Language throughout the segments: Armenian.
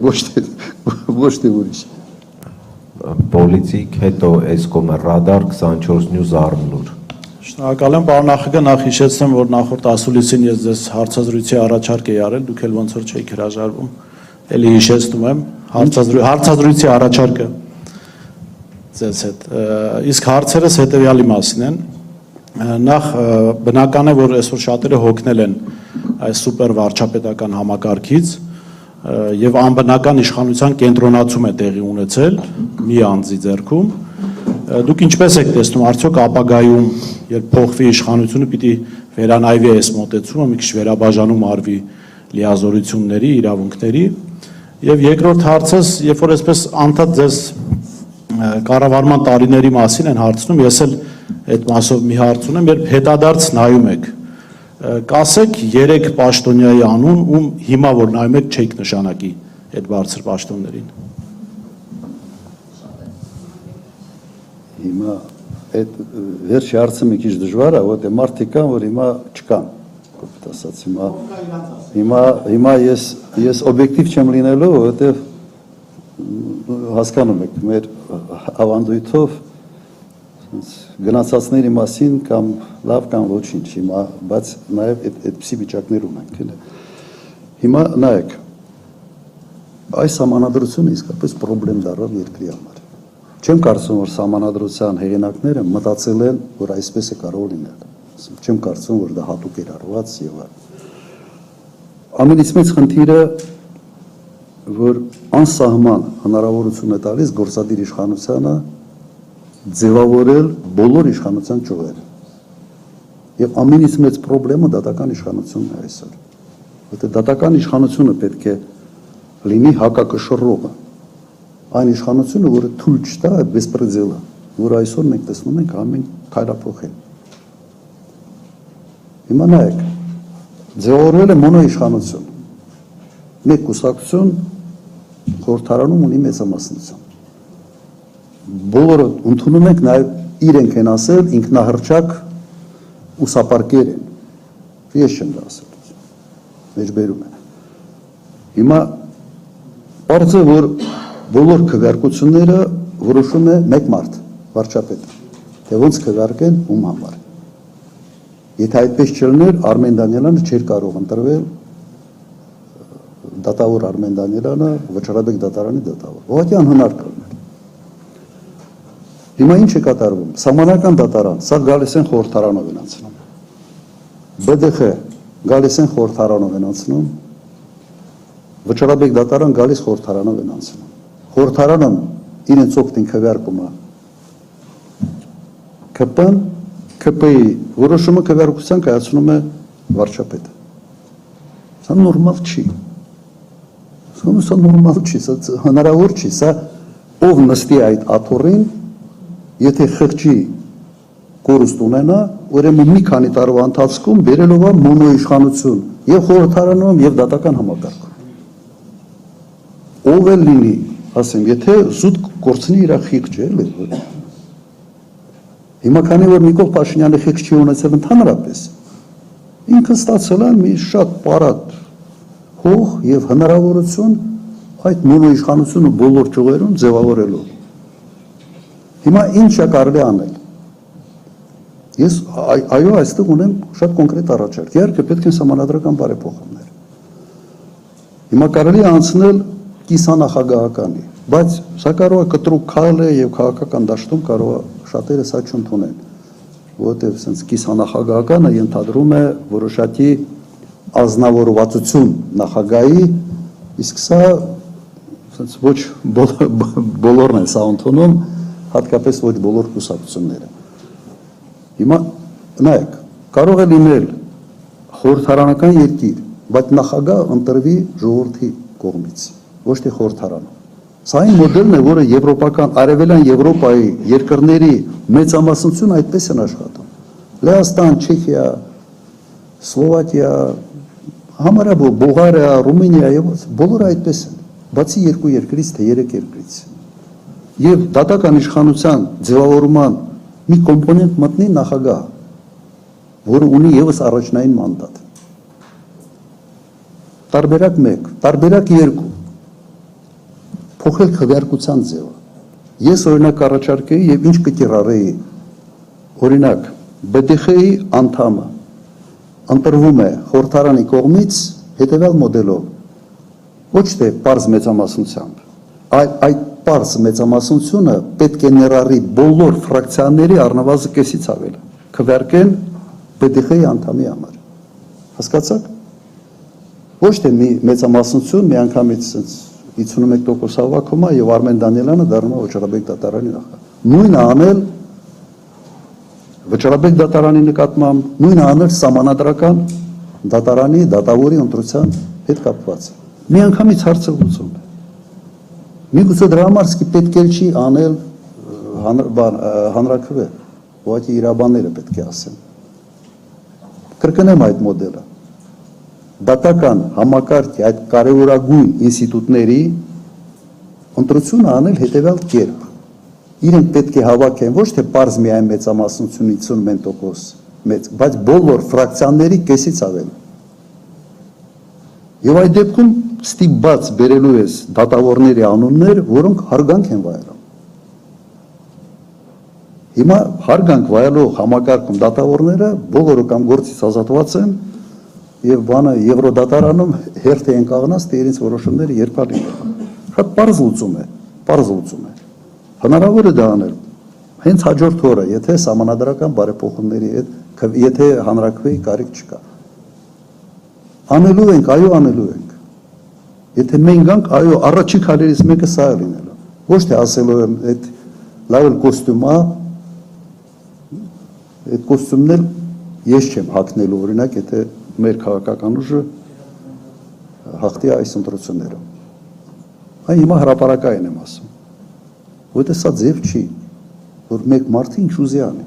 Ոչ թե ուրիշ։ Պոլիտիկ, հետո Էսկոմը, Ռադար, 24 News, Արմնուր։ Շնորհակալ եմ, պարոն նախագահ, նախ հիշեցնեմ, որ նախորդ ասուլիսին ես ձեզ հարցազրույցի առաջարկ էի արել, դուք էլ ոնց որ չեք հրաժարվում։ Էլի հիշեցնում եմ հարցազրույցի առաջարկը ձեզ հետ։ Իսկ հարցերս հետևյալի մասին են։ Նախ բնական է, որ այսօր շատերը հոգնել են այս սուպեր վարչապետական համակարգից եւ անբնական իշխանության կենտրոնացում է տեղի ունեցել մի անձի ձեռքում։ Դուք ինչպես եք տեսնում, արդյոք ապագայում, երբ փոխվի իշխանությունը, պիտի վերանայվի այս մոտեցումը, մի քիչ վերաբաժանում արվի լիազորությունների, իրավունքների։ Եվ երկրորդ հարցս, երբ որ այսպես անդադ ձեզ կառավարման տարիների մասին են հարցնում, ես էլ այդ մասով մի հարց ունեմ, երբ հետադարձ նայում եք, կասեք 3 պաշտոնյայի անուն, ում հիմա որ նայում եք չեք նշանակի այդ բարձր պաշտոններին։ Հիմա այդ վերջի հարցը մի քիչ դժվար է, որտեղ մարդիկ կան, որ հիմա չկան, կոպիտ ասած, հիմա ես օբյեկտիվ չեմ լինելու, որտեղ հասկանում եք, մեր ավանդույթով գնացածների մասին կամ լավ կամ ոչինչ, հիմա, բայց նաև այդպիսի վիճակներում ենք, էլ է։ Հիմա նայեք, այս համանadrությունը իսկապես պրոբլեմ դառավ երկրի համար։ Չեմ կարծում, որ համանadrության հեղինակները մտածել են, որ այսպես է կարող լինել։ Չեմ կարծում, որ դա հատուկ էր արված եւ ամենից մեծ խնդիրը, որ անսահման հնարավորություն է տալիս գործադիր իշխանությանը ձևավորել բոլոր իշխանության ճյուղերը։ Եվ ամենից մեծ պրոբլեմը դատական իշխանությունն է այսօր։ Որտեղ դատական իշխանությունը պետք է լինի հակակշռողը։ Այն իշխանությունը, որը թույլ չտա այդ բեսպրեդելը, որ այսօր մենք տեսնում ենք ամեն քայլափոխել։ Հիմա նայեք, ձևավորվել է մոնոիշխանություն։ Մեկ կուսակցություն խորհրդարանում ունի մեծամասնություն։ Բոլորը ընդունում ենք նաև իրենք են ասել ինքնահռչակ ուսապարկեր են։ Ես չեմ դա ասել։ Մեջբերում են։ Հիմա պարզ է, որ բոլոր քվեարկությունները որոշում է մեկ մարդ, վարչապետը, թե ոնց քվեարկեն ում համար։ Եթե այդպես չլիներ, Արմեն Դանիելյանը չէր կարող ընտրվել դատավոր Արմեն Դանիելյանը Վճռաբեկ դատարանի դատավոր։ Ուղղակի անհնար կլիներ։ Հիմա ինչ է կատարվում։ Սահմանական դատարան, սա գալիս են խորհրդարանով են անցնում։ ԲԴԽ գալիս են խորհրդարանով են անցնում։ Վճռաբեկ դատարան գալիս խորհրդարանով են անցնում։ Խորհրդարանը իրենց օգտին քվեարկում է ԿՊ-ն, ԿՊ-ի որոշումը քվեարկության կայացնում է վարչապետը։ Սա նորմալ չի։ Սա նորմալ չի, սա հնարավոր չի, սա ով նստի այդ աթոռին, եթե խղճի կորուստ ունենա, ուրեմն մի քանի տարվա ընթացքում բերելով է մոնոիշխանություն եւ խորհրդարանում եւ դատական համակարգում։ Ով էլ լինի, ասեմ, եթե զուտ կորցնի իր խիղճը, էլի։ Հիմա քանի որ Նիկոլ Փաշինյանը խիղճ չի ունեցել ընդհանրապես, ինքը ստացել է մի շատ պարատ հող եւ հնարավորություն այդ մոնոիշխանությունը բոլոր ճյուղերում ձևավորելու։ Հիմա ինչ է կարելի անել։ Ես այո, այստեղ ունեմ շատ կոնկրետ առաջարկ։ Իհարկե պետք է համանadrական բարեփոխումներ։ Հիմա կարելի է անցնել կիսանախագահականի, բայց սա կարող է կտրուկ քայլ է եւ քաղաքական դաշտում կարող է շատերը սա չընդունեն, որովհետեւ sense կիսանախագահականը ենթադրում է որոշակի ազնվորվածություն նախագահի, իսկ սա sense ոչ բոլորն են սա ընդունում, հատկապես ոչ բոլոր կուսակցությունները։ Հիմա նայեք, կարող է լինել խորհրդարանական երկիր, բայց նախագահ ընտրվի ժողովրդի կողմից, ոչ թե խորհրդարանում։ Սա այն մոդելն է, որը եվրոպական, արևելյան Եվրոպայի երկրների մեծամասնությունը այդպես են աշխատում։ Լեհաստան, Չեխիա, Սլովակիա, համարյա Բուլղարիա, Ռումինիա եւ բոլորը այդպես են, բացի 2 երկրից թե 3 երկրից։ Եվ դատական իշխանության ձևավորման մի կոմպոնենտ մտնի նախագահ, որը ունի եւս առաջնային մանդատ։ Տարբերակ 1, տարբերակ 2։ փոխել քվեարկության ձևը։ Ես օրինակ առաջարկեի եւ ինչ կկիրառեի։ Օրինակ, ԲՏԽ-ի անդամը ընտրվում է խորհրդարանի կողմից հետևյալ մոդելով, ոչ թե պարզ մեծամասնությամբ, այլ այդ պարզ մեծամասնությունը պետք է ներառի բոլոր ֆրակցիաների առնվազն կեսից ավել, քվեարկեն ԲՏԽ-ի անդամի համար։ Հասկացաք։ Ոչ թե մի մեծամասնություն մի անգամից 51% հավաքում է եւ Արմեն Դանիելյանը դառնում է Վճռաբեկ դատարանի նախարար։ Նույնը անել Վճռաբեկ դատարանի նկատմամբ, նույնը անել Սահմանադրական դատարանի դատավորի ընտրության հետ կապված։ Մի անգամից հարցը լուծում է։ Միգուցե դրա համար պետք է չի անել հանրաքվե, ուղղակի իրավաբանները պետք է ասեն։ Կրկնեմ այդ մոդելը։ Դատական համակարգի այդ կարևորագույն ինստիտուտների ընտրությունը անել հետևյալ կերպ։ Իրենք պետք է հավաքեն ոչ թե պարզ միայն մեծամասնություն 51%, բայց բոլոր ֆրակցիաների կեսից ավել։ Եվ այդ դեպքում ստիպված բերելու ես դատավորների անուններ, որոնք հարգանք են վայելում։ Հիմա հարգանք վայելող համակարգում դատավորները բոլորը կամ գործից ազատված են եւ բանը Եվրոդատարանում հերթ են կանգնած, թե իրենց որոշումները երբ լինեն։ Շատ պարզ լուծում է, պարզ լուծում է։ Հնարավոր է դա անել։ Հենց հաջորդ օրը, եթե սահմանադրական բարեփոխումների հետ, եթե հանրաքվեի կարիք չկա։ Անելու ենք, այո, անելու ենք։ Եթե մենք գանք, այո, առաջի քայլերից մեկը սա է լինելու։ Ոչ թե ասելու եմ, այդ լավ կոստյում է, այդ կոստյումն էլ ես չեմ հագնելու, օրինակ, եթե մեր քաղաքական ուժը հաղթի այս ընտրություններում։ Այն հիմա հրապարակային եմ ասում։ Որտե սա ձև չի, որ մեկ մարդը ինչ ուզի անի։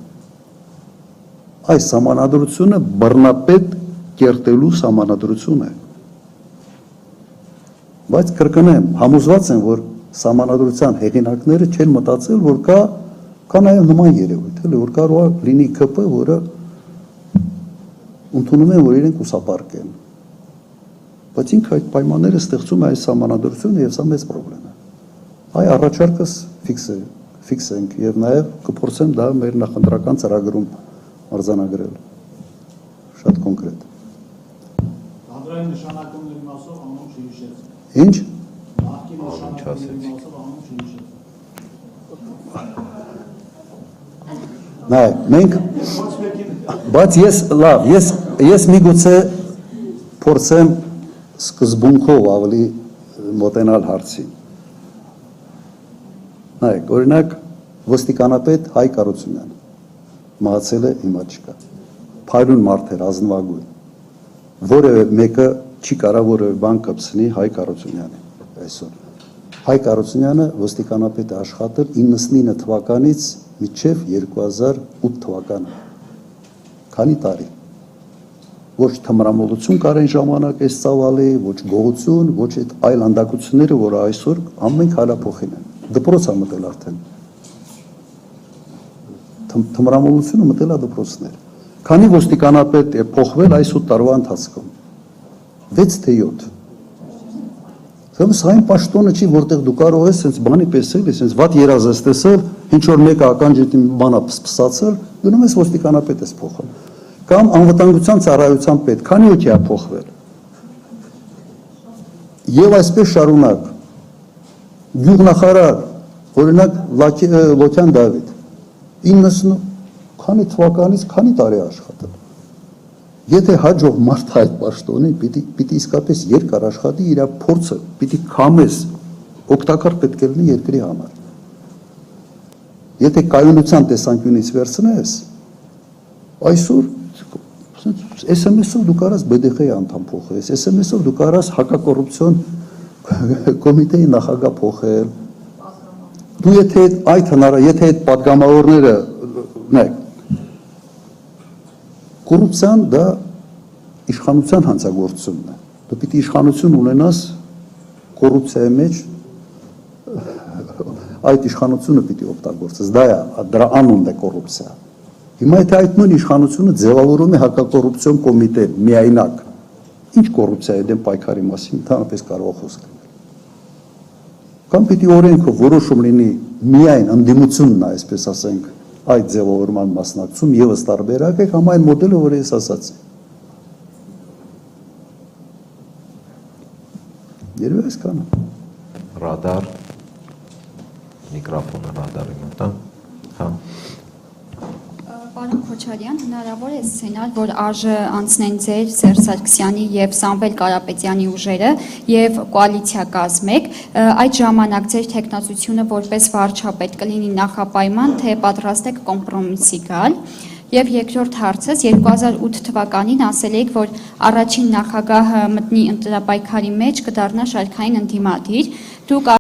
Այս սահմանադրությունը բռնապետ կերտելու սահմանադրություն է։ Բայց կրկնեմ, համոզված եմ, որ սահմանադրության հեղինակները չեն մտածել, որ կա նաև նման երևույթ, էլի, որ կարող է լինի ԿՊ, որը ընդունում են, որ իրենք ուսապարկ են։ Բայց ինքը այդ պայմանները ստեղծում է այս սահմանադրությունը եւ սա մեծ պրոբլեմ է։ Այ առաջարկս ֆիքս ենք եւ նաեւ կփորձեմ դա մեր նախընտրական ծրագրում արձանագրել։ Շատ կոնկրետ։ Հանրային նշանակումների մասով անուն չհիշեց։ Ինչ։ Նախկին նշանակումների մասով անուն չհիշեց։ Նայ, մենք բայց ես միգուցե փորձեմ սկզբունքով ավելի մոտենալ հարցին։ Նայեք, օրինակ ոստիկանապետ Հայկ Կարությունյանը մահացել է, հիմա չկա։ Փայլուն մարդ էր, ազնվագույն։ Որևէ մեկը չի կարող որևէ բան կպցնի Հայկ Կարությունյանին այսօր։ Հայկ Կարությունյանը ոստիկանապետ է աշխատել 99 թվականից մինչև 2008 թվականը։ Քանի տարի։ Ոչ թմրամոլություն կար այն ժամանակ այս ծավալի, ոչ գողություն, ոչ այդ այլ անդակությունները, որը այսօր ամեն քայլափոխին են։ Դպրոց է մտել արդեն։ Թմրամոլությունը մտել է դպրոցներ։ Քանի ոստիկանապետ է փոխվել այս 8 տարվա ընթացքում։ 6 թե 7։ Սա այն պաշտոնը չի, որտեղ դու կարող ես sense բանի պես էլի, sense վատ երազ ես տեսել, ինչ որ մեկը ականջիդ բանա փսփսացել, գնում ես ոստիկանապետ ես փոխել։ Կամ անվտանգության ծառայության պետ, քանի օքի է փոխվել։ Եվ այսպես շարունակ։ Գյուղնախարար, օրինակ Լոքյան Դավիթ 90 քանի թվականից քանի տարի աշխատել։ Եթե հաջող մարդ այդ պաշտոնի պիտի իսկապես երկար աշխատի, իր փորձը պիտի կամես օգտակար պետք է լինի երկրի համար։ Եթե կայունության տեսանկյունից վերցնես, այսօր SMS-ով դու կարաս ԲԴԽ-ի անդամ փոխես, SMS-ով դու կարաս հակակոռուպցիոն կոմիտեի նախագահ փոխել։ Դու եթե այդ պատգամավորները, նայեք, կոռուպցիան դա իշխանության հանցագործությունն է։ Դու պիտի իշխանություն ունենաս կոռուպցիայի մեջ, այդ իշխանությունը պիտի օգտագործես, դրա անունն է կոռուպցիա։ Հիմա եթե այդ նույն իշխանությունը ձևավորում է հակակոռուպցիոն կոմիտե միայնակ, ինչ կոռուպցիայի դեմ պայքարի մասին ընդհանրապես կարող խոսք լինել։ Կամ պիտի օրենքով որոշում լինի միայն ընդդիմությունն է, այսպես ասենք, այդ ձևավորման մասնակցում եւս տարբերակ է կամ այն մոդելը, որը ես ասացի։ Երևի այսքանը։ Ռադար միկրոֆոնը ռադարի մոտ, հա։ Պարոն Քոչարյան, հնարավոր է սցենար, որ ԱԺ անցնեն ձեր Սերժ Սարգսյանի եւ Սամվել Կարապետյանի ուժերը եւ կոալիցիա կազմեք, այդ ժամանակ ձեր թեկնածությունը որպես վարչապետ կլինի նախապայման, թե պատրաստ եք կոմպրոմիսի գալ։ Եվ երկրորդ հարցս 2008 թվականին ասել եք, որ առաջին նախագահը մտնի ընտրապայքարի մեջ կդառնա շարքային ընդդիմադիր։ Դուք